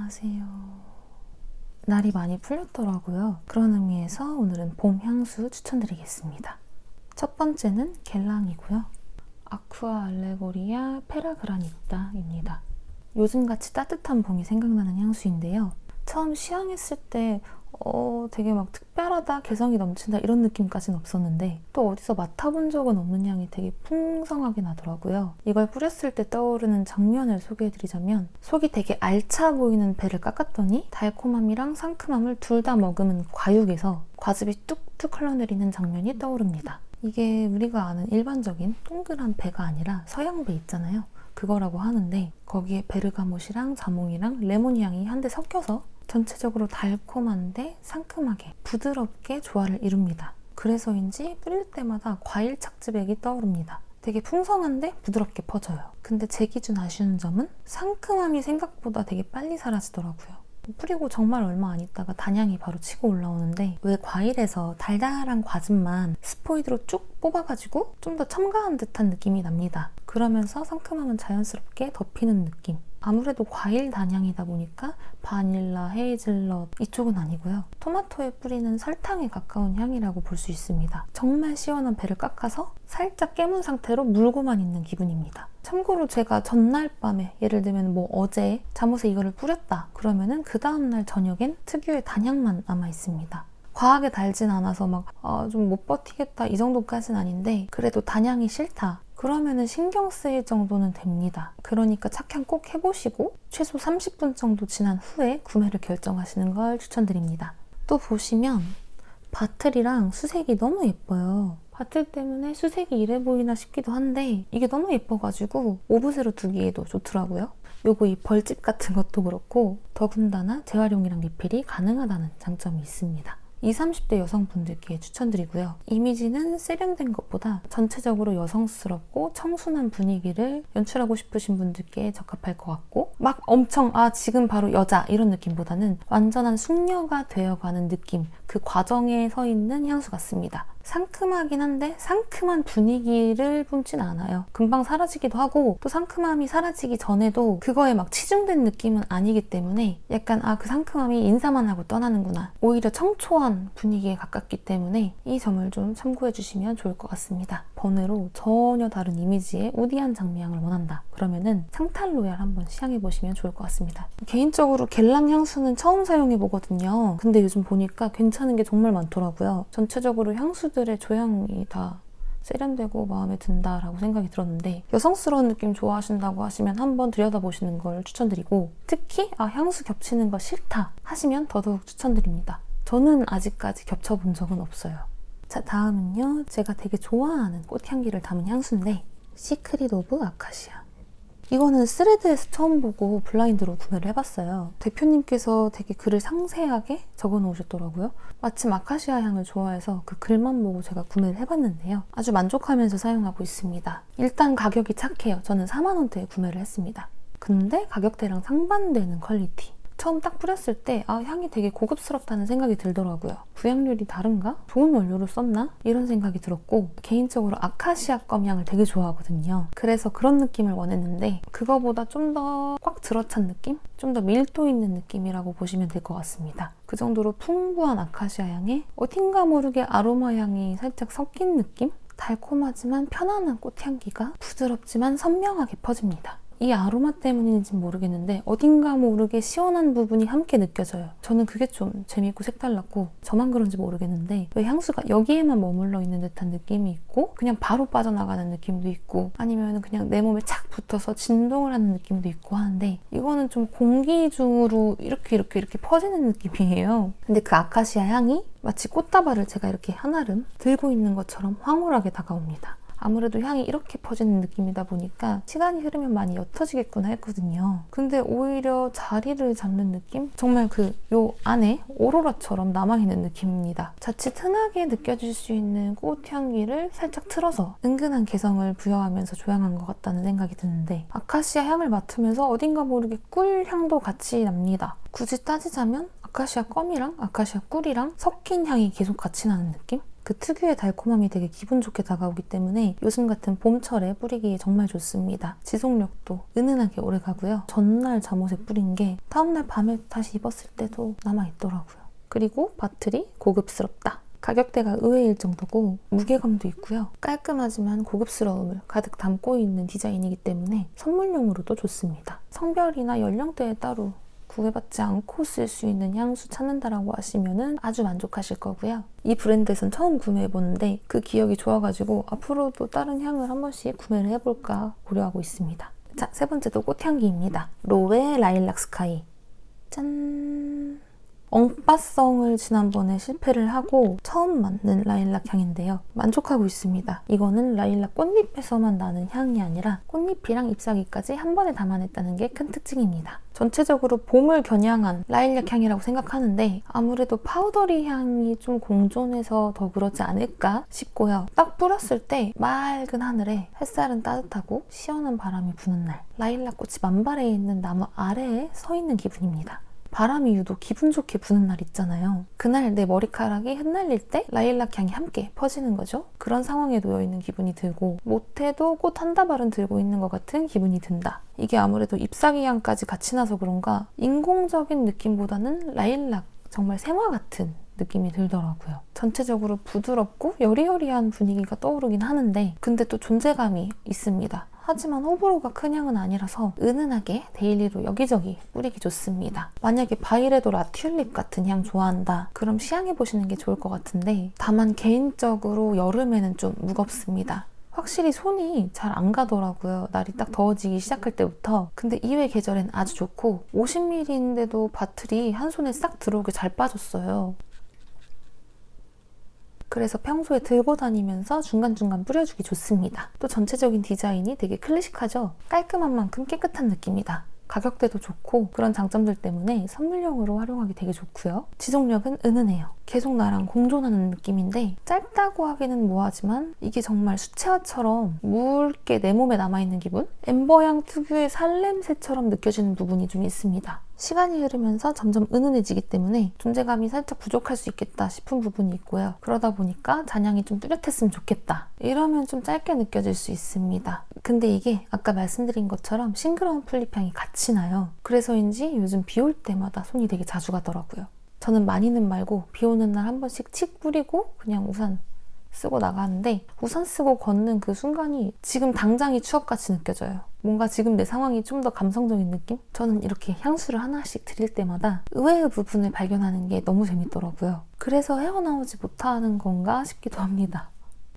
안녕하세요. 날이 많이 풀렸더라고요. 그런 의미에서 오늘은 봄 향수 추천드리겠습니다. 첫 번째는 겔랑이고요. 아쿠아 알레고리아 페라그라니타입니다. 요즘같이 따뜻한 봄이 생각나는 향수인데요. 처음 시향했을 때 되게 막 특별하다, 개성이 넘친다 이런 느낌까지는 없었는데 또 어디서 맡아본 적은 없는 향이 되게 풍성하게 나더라고요. 이걸 뿌렸을 때 떠오르는 장면을 소개해드리자면 속이 되게 알차 보이는 배를 깎았더니 달콤함이랑 상큼함을 둘 다 머금은 과육에서 과즙이 뚝뚝 흘러내리는 장면이 떠오릅니다. 이게 우리가 아는 일반적인 동그란 배가 아니라 서양배 있잖아요. 그거라고 하는데 거기에 베르가못이랑 자몽이랑 레몬 향이 한데 섞여서 전체적으로 달콤한데 상큼하게 부드럽게 조화를 이룹니다. 그래서인지 뿌릴 때마다 과일 착즙액이 떠오릅니다. 되게 풍성한데 부드럽게 퍼져요. 근데 제 기준 아쉬운 점은 상큼함이 생각보다 되게 빨리 사라지더라고요. 뿌리고 정말 얼마 안 있다가 단향이 바로 치고 올라오는데 왜 과일에서 달달한 과즙만 스포이드로 쭉 뽑아가지고 좀 더 첨가한 듯한 느낌이 납니다. 그러면서 상큼함은 자연스럽게 덮이는 느낌. 아무래도 과일 단향이다 보니까 바닐라, 헤이즐넛 이쪽은 아니고요. 토마토에 뿌리는 설탕에 가까운 향이라고 볼 수 있습니다. 정말 시원한 배를 깎아서 살짝 깨문 상태로 물고만 있는 기분입니다. 참고로 제가 전날 밤에 예를 들면 어제 잠옷에 이거를 뿌렸다 그러면은 그 다음날 저녁엔 특유의 단향만 남아 있습니다. 과하게 달진 않아서 좀 못 버티겠다 이 정도까지는 아닌데 그래도 단향이 싫다 그러면은 신경 쓰일 정도는 됩니다. 그러니까 착향 꼭 해보시고 최소 30분 정도 지난 후에 구매를 결정하시는 걸 추천드립니다. 또 보시면 바틀이랑 수색이 너무 예뻐요. 바틀 때문에 수색이 이래 보이나 싶기도 한데 이게 너무 예뻐가지고 오브제로 두기에도 좋더라고요. 요거 이 벌집 같은 것도 그렇고 더군다나 재활용이랑 리필이 가능하다는 장점이 있습니다. 20, 30대 여성분들께 추천드리고요. 이미지는 세련된 것보다 전체적으로 여성스럽고 청순한 분위기를 연출하고 싶으신 분들께 적합할 것 같고 막 엄청 지금 바로 여자 이런 느낌보다는 완전한 숙녀가 되어가는 느낌, 그 과정에 서 있는 향수 같습니다. 상큼하긴 한데 상큼한 분위기를 뿜진 않아요. 금방 사라지기도 하고 또 상큼함이 사라지기 전에도 그거에 막 치중된 느낌은 아니기 때문에 약간 그 상큼함이 인사만 하고 떠나는구나. 오히려 청초한 분위기에 가깝기 때문에 이 점을 좀 참고해 주시면 좋을 것 같습니다. 번외로 전혀 다른 이미지의 우디한 장미향을 원한다. 그러면은 상탈로얄 한번 시향해 보시면 좋을 것 같습니다. 개인적으로 겔랑 향수는 처음 사용해 보거든요. 근데 요즘 보니까 괜찮은 게 정말 많더라고요. 전체적으로 향수들의 조향이 다 세련되고 마음에 든다라고 생각이 들었는데 여성스러운 느낌 좋아하신다고 하시면 한번 들여다보시는 걸 추천드리고 특히 향수 겹치는 거 싫다 하시면 더더욱 추천드립니다. 저는 아직까지 겹쳐본 적은 없어요. 자, 다음은요. 제가 되게 좋아하는 꽃향기를 담은 향수인데 시크릿 오브 아카시아. 이거는 스레드에서 처음 보고 블라인드로 구매를 해봤어요. 대표님께서 되게 글을 상세하게 적어 놓으셨더라고요. 마침 아카시아 향을 좋아해서 그 글만 보고 제가 구매를 해봤는데요. 아주 만족하면서 사용하고 있습니다. 일단 가격이 착해요. 저는 4만 원대에 구매를 했습니다. 근데 가격대랑 상반되는 퀄리티. 처음 딱 뿌렸을 때 향이 되게 고급스럽다는 생각이 들더라고요. 부양률이 다른가? 좋은 원료를 썼나? 이런 생각이 들었고 개인적으로 아카시아 껌 향을 되게 좋아하거든요. 그래서 그런 느낌을 원했는데 그거보다 좀 더 꽉 들어찬 느낌? 좀 더 밀도 있는 느낌이라고 보시면 될 것 같습니다. 그 정도로 풍부한 아카시아 향에 어딘가 모르게 아로마 향이 살짝 섞인 느낌? 달콤하지만 편안한 꽃향기가 부드럽지만 선명하게 퍼집니다. 이 아로마 때문인지 모르겠는데 어딘가 모르게 시원한 부분이 함께 느껴져요. 저는 그게 좀 재밌고 색달랐고 저만 그런지 모르겠는데 왜 향수가 여기에만 머물러 있는 듯한 느낌이 있고 그냥 바로 빠져나가는 느낌도 있고 아니면 그냥 내 몸에 착 붙어서 진동을 하는 느낌도 있고 하는데 이거는 좀 공기 중으로 이렇게 퍼지는 느낌이에요. 근데 그 아카시아 향이 마치 꽃다발을 제가 이렇게 한아름 들고 있는 것처럼 황홀하게 다가옵니다. 아무래도 향이 이렇게 퍼지는 느낌이다 보니까 시간이 흐르면 많이 옅어지겠구나 했거든요. 근데 오히려 자리를 잡는 느낌? 정말 요 안에 오로라처럼 남아있는 느낌입니다. 자칫 흔하게 느껴질 수 있는 꽃향기를 살짝 틀어서 은근한 개성을 부여하면서 조향한 것 같다는 생각이 드는데 아카시아 향을 맡으면서 어딘가 모르게 꿀향도 같이 납니다. 굳이 따지자면 아카시아 껌이랑 아카시아 꿀이랑 섞인 향이 계속 같이 나는 느낌? 그 특유의 달콤함이 되게 기분 좋게 다가오기 때문에 요즘 같은 봄철에 뿌리기에 정말 좋습니다. 지속력도 은은하게 오래 가고요. 전날 잠옷에 뿌린 게 다음날 밤에 다시 입었을 때도 남아있더라고요. 그리고 바틀이 고급스럽다. 가격대가 의외일 정도고 무게감도 있고요. 깔끔하지만 고급스러움을 가득 담고 있는 디자인이기 때문에 선물용으로도 좋습니다. 성별이나 연령대에 따로 구애받지 않고 쓸 수 있는 향수 찾는다라고 하시면 아주 만족하실 거고요. 이 브랜드에선 처음 구매해보는데 그 기억이 좋아가지고 앞으로도 다른 향을 한 번씩 구매를 해볼까 고려하고 있습니다. 자, 세 번째도 꽃향기입니다. 로에 라일락 스카이. 짠! 엉빠성을 지난번에 실패를 하고 처음 맡는 라일락 향인데요. 만족하고 있습니다. 이거는 라일락 꽃잎에서만 나는 향이 아니라 꽃잎이랑 잎사귀까지 한 번에 담아냈다는 게 큰 특징입니다. 전체적으로 봄을 겨냥한 라일락 향이라고 생각하는데 아무래도 파우더리 향이 좀 공존해서 더 그러지 않을까 싶고요. 딱 뿌렸을 때 맑은 하늘에 햇살은 따뜻하고 시원한 바람이 부는 날, 라일락 꽃이 만발해 있는 나무 아래에 서 있는 기분입니다. 바람이 유독 기분 좋게 부는 날 있잖아요. 그날 내 머리카락이 흩날릴 때 라일락 향이 함께 퍼지는 거죠. 그런 상황에 놓여있는 기분이 들고 못해도 꽃 한 다발은 들고 있는 것 같은 기분이 든다. 이게 아무래도 잎사귀 향까지 같이 나서 그런가 인공적인 느낌보다는 라일락 정말 생화 같은 느낌이 들더라고요. 전체적으로 부드럽고 여리여리한 분위기가 떠오르긴 하는데 근데 또 존재감이 있습니다. 하지만 호불호가 큰 향은 아니라서 은은하게 데일리로 여기저기 뿌리기 좋습니다. 만약에 바이레도 라튤립 같은 향 좋아한다 그럼 시향해보시는 게 좋을 것 같은데 다만 개인적으로 여름에는 좀 무겁습니다. 확실히 손이 잘 안 가더라고요. 날이 딱 더워지기 시작할 때부터. 근데 이외 계절엔 아주 좋고 50ml인데도 바틀이 한 손에 싹 들어오게 잘 빠졌어요. 그래서 평소에 들고 다니면서 중간중간 뿌려주기 좋습니다. 또 전체적인 디자인이 되게 클래식하죠? 깔끔한 만큼 깨끗한 느낌이다. 가격대도 좋고 그런 장점들 때문에 선물용으로 활용하기 되게 좋고요. 지속력은 은은해요. 계속 나랑 공존하는 느낌인데 짧다고 하기는 뭐하지만 이게 정말 수채화처럼 묽게 내 몸에 남아있는 기분? 엠버향 특유의 살냄새처럼 느껴지는 부분이 좀 있습니다. 시간이 흐르면서 점점 은은해지기 때문에 존재감이 살짝 부족할 수 있겠다 싶은 부분이 있고요. 그러다 보니까 잔향이 좀 뚜렷했으면 좋겠다. 이러면 좀 짧게 느껴질 수 있습니다. 근데 이게 아까 말씀드린 것처럼 싱그러운 풀잎향이 같이 나요. 그래서인지 요즘 비 올 때마다 손이 되게 자주 가더라고요. 저는 많이는 말고 비 오는 날 한 번씩 칙 뿌리고 그냥 우산 쓰고 나가는데 우산 쓰고 걷는 그 순간이 지금 당장이 추억같이 느껴져요. 뭔가 지금 내 상황이 좀 더 감성적인 느낌? 저는 이렇게 향수를 하나씩 드릴 때마다 의외의 부분을 발견하는 게 너무 재밌더라고요. 그래서 헤어나오지 못하는 건가 싶기도 합니다.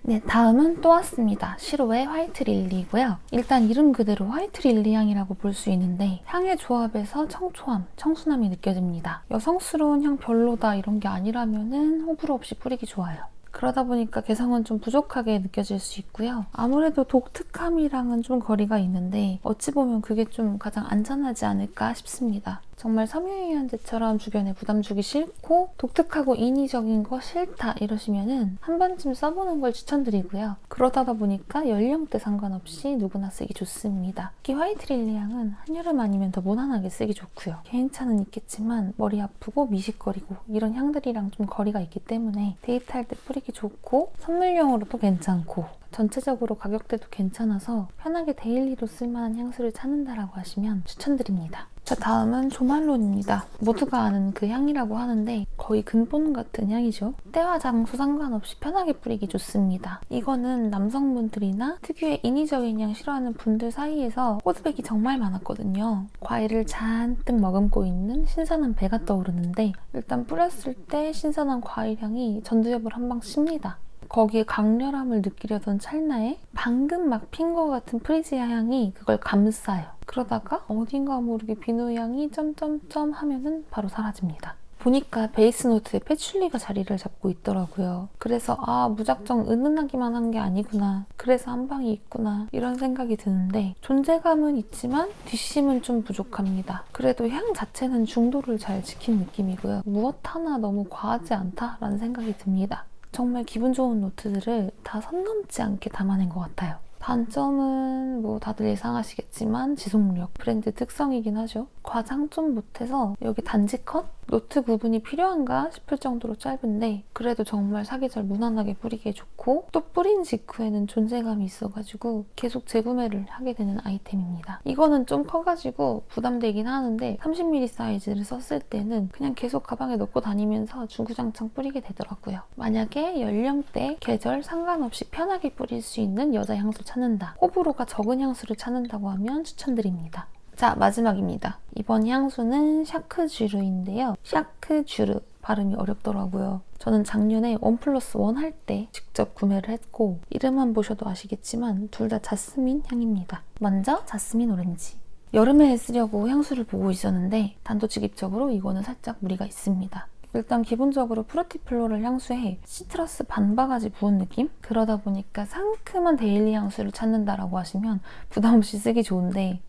네, 다음은 또 왔습니다. 시로의 화이트 릴리이고요. 일단 이름 그대로 화이트 릴리 향이라고 볼 수 있는데 향의 조합에서 청초함, 청순함이 느껴집니다. 여성스러운 향 별로다 이런 게 아니라면은 호불호 없이 뿌리기 좋아요. 그러다 보니까 개성은 좀 부족하게 느껴질 수 있고요. 아무래도 독특함이랑은 좀 거리가 있는데 어찌 보면 그게 좀 가장 안전하지 않을까 싶습니다. 정말 섬유유연제처럼 주변에 부담 주기 싫고 독특하고 인위적인 거 싫다 이러시면은 한 번쯤 써보는 걸 추천드리고요. 그러다 보니까 연령대 상관없이 누구나 쓰기 좋습니다. 특히 화이트 릴리 향은 한여름 아니면 더 무난하게 쓰기 좋고요. 개인차는 있겠지만 머리 아프고 미식거리고 이런 향들이랑 좀 거리가 있기 때문에 데이트할 때 뿌리기 좋고 선물용으로도 괜찮고 전체적으로 가격대도 괜찮아서 편하게 데일리로 쓸만한 향수를 찾는다라고 하시면 추천드립니다. 자, 다음은 조말론입니다. 모두가 아는 그 향이라고 하는데 거의 근본 같은 향이죠. 때와 장소 상관없이 편하게 뿌리기 좋습니다. 이거는 남성분들이나 특유의 인위적인 향 싫어하는 분들 사이에서 호드백이 정말 많았거든요. 과일을 잔뜩 머금고 있는 신선한 배가 떠오르는데 일단 뿌렸을 때 신선한 과일 향이 전두엽을 한 방 씁니다. 거기에 강렬함을 느끼려던 찰나에 방금 막 핀 것 같은 프리지아 향이 그걸 감싸요. 그러다가 어딘가 모르게 비누 향이 점점점 하면은 바로 사라집니다. 보니까 베이스 노트에 패출리가 자리를 잡고 있더라고요. 그래서 무작정 은은하기만 한 게 아니구나. 그래서 한 방이 있구나. 이런 생각이 드는데 존재감은 있지만 뒷심은 좀 부족합니다. 그래도 향 자체는 중도를 잘 지킨 느낌이고요. 무엇 하나 너무 과하지 않다라는 생각이 듭니다. 정말 기분 좋은 노트들을 다 선 넘지 않게 담아낸 것 같아요. 단점은 뭐 다들 예상하시겠지만 지속력, 브랜드 특성이긴 하죠. 과장 좀 못해서 여기 단지 컷? 노트 구분이 필요한가 싶을 정도로 짧은데 그래도 정말 사계절 무난하게 뿌리기에 좋고 또 뿌린 직후에는 존재감이 있어가지고 계속 재구매를 하게 되는 아이템입니다. 이거는 좀 커가지고 부담되긴 하는데 30mm 사이즈를 썼을 때는 그냥 계속 가방에 넣고 다니면서 주구장창 뿌리게 되더라고요. 만약에 연령대, 계절 상관없이 편하게 뿌릴 수 있는 여자 향수 찾는다, 호불호가 적은 향수를 찾는다고 하면 추천드립니다. 자, 마지막입니다. 이번 향수는 샤크주르인데요. 샤크주르 발음이 어렵더라고요. 저는 작년에 1+1 할 때 직접 구매를 했고 이름만 보셔도 아시겠지만 둘 다 자스민 향입니다. 먼저 자스민 오렌지. 여름에 쓰려고 향수를 보고 있었는데 단도직입적으로 이거는 살짝 무리가 있습니다. 일단 기본적으로 프루티 플로럴 향수에 시트러스 반바가지 부은 느낌? 그러다 보니까 상큼한 데일리 향수를 찾는다라고 하시면 부담 없이 쓰기 좋은데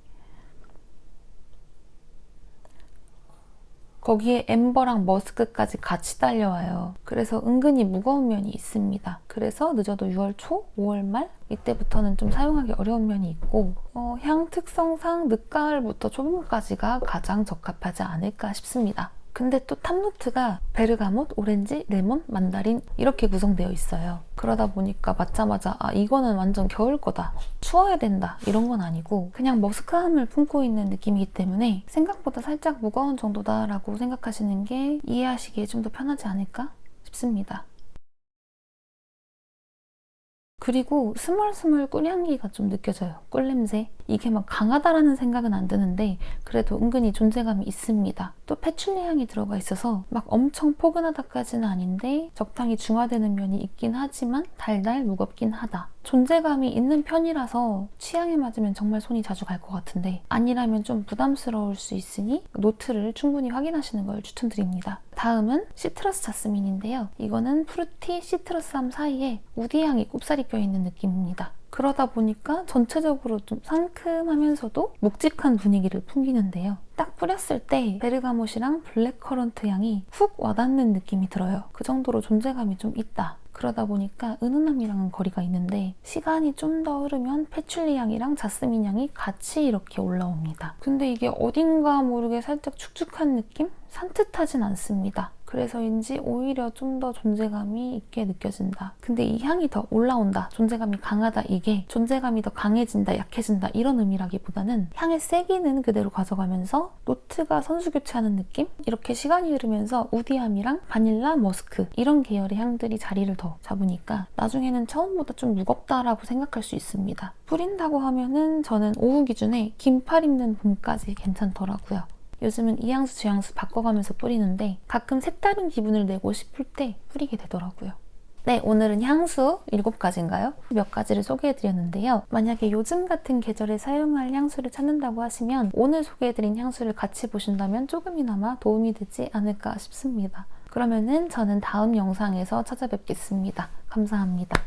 거기에 엠버랑 머스크까지 같이 딸려와요. 그래서 은근히 무거운 면이 있습니다. 그래서 늦어도 6월 초, 5월 말 이때부터는 좀 사용하기 어려운 면이 있고 향 특성상 늦가을부터 초봄까지가 가장 적합하지 않을까 싶습니다. 근데 또 탑노트가 베르가못, 오렌지, 레몬, 만다린 이렇게 구성되어 있어요. 그러다 보니까 맡자마자 아 이거는 완전 겨울 거다, 추워야 된다 이런 건 아니고 그냥 머스크함을 품고 있는 느낌이기 때문에 생각보다 살짝 무거운 정도다라고 생각하시는 게 이해하시기에 좀 더 편하지 않을까 싶습니다. 그리고 스멀스멀 꿀향기가 좀 느껴져요. 꿀냄새. 이게 막 강하다라는 생각은 안 드는데 그래도 은근히 존재감이 있습니다. 또 패출리 향이 들어가 있어서 막 엄청 포근하다까지는 아닌데 적당히 중화되는 면이 있긴 하지만 달달 무겁긴 하다. 존재감이 있는 편이라서 취향에 맞으면 정말 손이 자주 갈 것 같은데 아니라면 좀 부담스러울 수 있으니 노트를 충분히 확인하시는 걸 추천드립니다. 다음은 시트러스 자스민인데요. 이거는 프루티, 시트러스함 사이에 우디 향이 꼽사리 껴있는 느낌입니다. 그러다 보니까 전체적으로 좀 상큼하면서도 묵직한 분위기를 풍기는데요. 딱 뿌렸을 때 베르가못이랑 블랙커런트 향이 훅 와닿는 느낌이 들어요. 그 정도로 존재감이 좀 있다. 그러다 보니까 은은함이랑은 거리가 있는데 시간이 좀 더 흐르면 패출리 향이랑 자스민 향이 같이 이렇게 올라옵니다. 근데 이게 어딘가 모르게 살짝 축축한 느낌? 산뜻하진 않습니다. 그래서인지 오히려 좀 더 존재감이 있게 느껴진다. 근데 이 향이 더 올라온다, 존재감이 강하다, 이게 존재감이 더 강해진다, 약해진다 이런 의미라기보다는 향의 세기는 그대로 가져가면서 노트가 선수 교체하는 느낌? 이렇게 시간이 흐르면서 우디함이랑 바닐라, 머스크 이런 계열의 향들이 자리를 더 잡으니까 나중에는 처음보다 좀 무겁다라고 생각할 수 있습니다. 뿌린다고 하면은 저는 오후 기준에 긴팔 입는 봄까지 괜찮더라고요. 요즘은 이 향수 저 향수 바꿔가면서 뿌리는데 가끔 색다른 기분을 내고 싶을 때 뿌리게 되더라고요. 네, 오늘은 향수 7가지인가요? 몇 가지를 소개해드렸는데요. 만약에 요즘 같은 계절에 사용할 향수를 찾는다고 하시면 오늘 소개해드린 향수를 같이 보신다면 조금이나마 도움이 되지 않을까 싶습니다. 그러면은 저는 다음 영상에서 찾아뵙겠습니다. 감사합니다.